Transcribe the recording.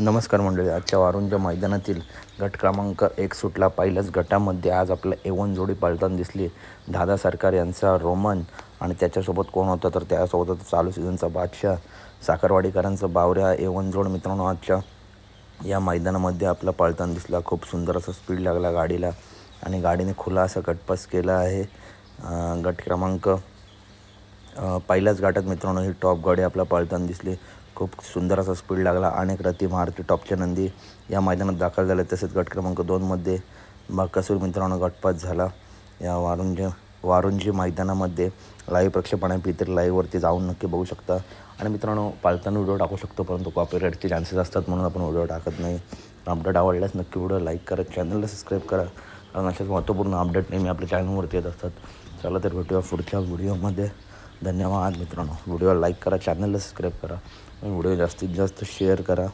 नमस्कार मंडळी. आजच्या वारुंजा मैदानातील गट क्रमांक 1 सुटला. पहिल्याच गटामध्ये आज आपल्या A1 जोडी पळताना दिसली. दादा सरकार यांचा रोमन आणि त्याच्यासोबत कोण होता तर त्यासोबत होता चालू सीझनचा बादशाह साखरवाडीकरांचा बावऱ्या. A1 जोड मित्रांनो आजच्या या मैदानामध्ये आपला पळताना दिसला. खूप सुंदर असा स्पीड लागला गाडीला आणि गाडीने खुला असा गटपास केला आहे. गट क्रमांक पहिल्याच गाठात मित्रांनो ही टॉप गाडी आपला पळताना दिसली. खूप सुंदर असा स्पीड लागला. अनेक रती मारुती टॉपच्या नंदी या मैदानात दाखल झाले. तसेच गट क्रमांक 2मध्ये बकासूर मित्रांनो गटपास झाला. या वारुंजी मैदानामध्ये लाईव्ह प्रक्षेपण आहे. तर लाईव्हवरती जाऊन नक्की बघू शकता. आणि मित्रांनो पाळताना व्हिडिओ टाकू शकतो, परंतु कॉपीराईटचे चान्सेस असतात म्हणून आपण व्हिडिओ टाकत नाही. अपडेट आवडल्यास नक्की व्हिडिओ लाईक करा, चॅनलला सबस्क्राईब करा, कारण अशाच महत्त्वपूर्ण अपडेट नेहमी आपल्या चॅनलवरती येत असतात. चला तर भेटूया पुढच्या व्हिडिओमध्ये. धन्यवाद मित्रांनो. व्हिडिओला लाईक करा, चॅनलला सबस्क्राईब करा, व्हिडिओ जास्तीत जास्त शेअर करा.